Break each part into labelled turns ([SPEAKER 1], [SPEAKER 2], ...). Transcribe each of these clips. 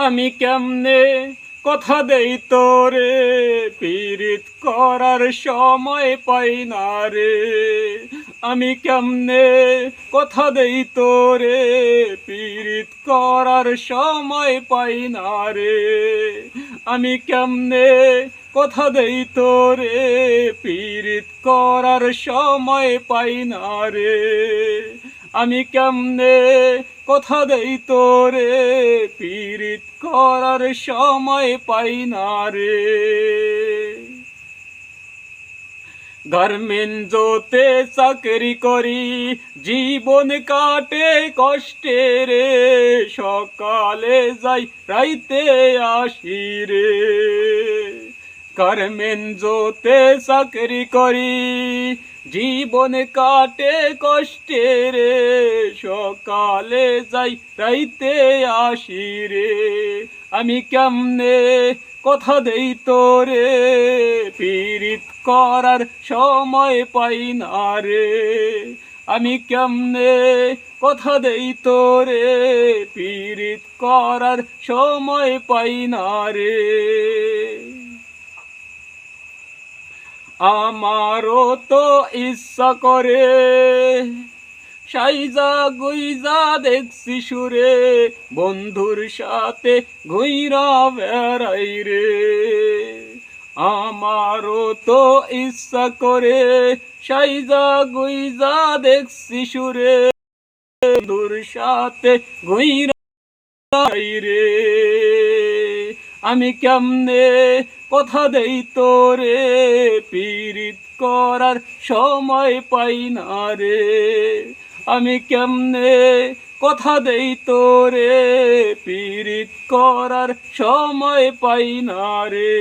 [SPEAKER 1] আমি কেমনে কথা দেই তোরে, পীড়িত করার সময় পাই না রে। আমি কেমনে কথা দেই তোরে, পীড়িত করার সময় পাই না রে। আমি কেমনে কথা দেই তোরে, পীড়িত করার সময় পাই না রে। আমি কেমনে কথা দেই তোরে, পীড়িত করার সময় পাই না রে। গার্মেন্টসে চাকরি করি, জীবন কাটে কষ্টে রে। সকালে যাই রাইতে আসি রে। গার্মেন্টসে চাকরি করি, জীবন কাটে কষ্টে রে। সকালে যাই রাইতে আসি রে। আমি কেমনে কথা দেই তোরে, পীড়িত করার সময় পাই না রে। আমি কেমনে কথা দেই তোরে, পীড়িত করার সময় পাই না রে। আমারও তো ইচ্ছা করে সাইজা গুইজা দেখছি সুরে, বন্ধুর সাথে ঘুইরা বেড়াই রে। আমারও তো ইচ্ছা করে সাইজা গুইজা দেখছি সুরে, বন্ধুর সাথে ঘুইরা রে। আমি কেমনে কথা দেই তোরে, পীড়িত করার সময় পাই না রে। আমি কেমনে কথা দেই তোরে, পীড়িত করার সময় পাই না রে।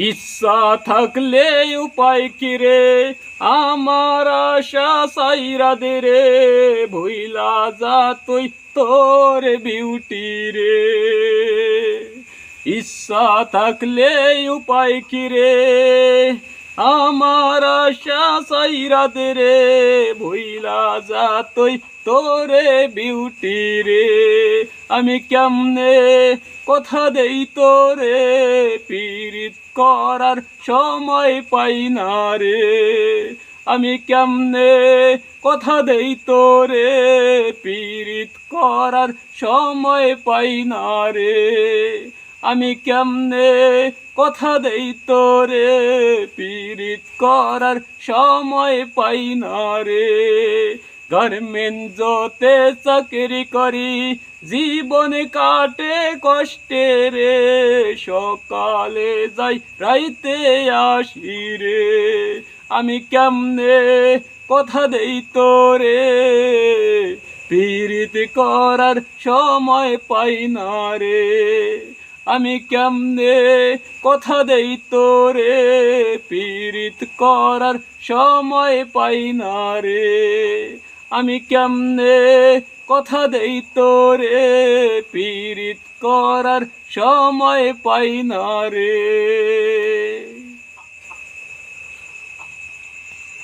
[SPEAKER 1] ইচ্ছা থাকলে উপায় কি রে, আমার আশা সাইরা দে রে। ভুইলা যা তুই তোর বিউটি রে। ইচ্ছা থাকলে উপায় কি রে, আমার আশা সাইরা দে রে। ভুইলা যা তুই তোরে বিউটি রে। আমি কেমনে কথা দেই তোরে, পীড়িত করার সময় পাই না রে। আমি কেমনে কথা দেই তোরে, পীড়িত করার সময় পাই না রে। আমি কেমনে কথা দেই তোরে, পীড়িত করার সময় পাই না রে। গার্মেন্টসে চাকরি করি, জীবন কাটে কষ্টে রে। সকালে যাই রাইতে আসি রে। আমি কেমনে কথা দেই তোরে, পীড়িত করার সময় পাই না রে। আমি কেমনে কথা দেই তোরে, পীড়িত করার সময় পাই না রে। আমি কেমনে কথা দেই তোরে, পীড়িত করার সময় পাই না রে।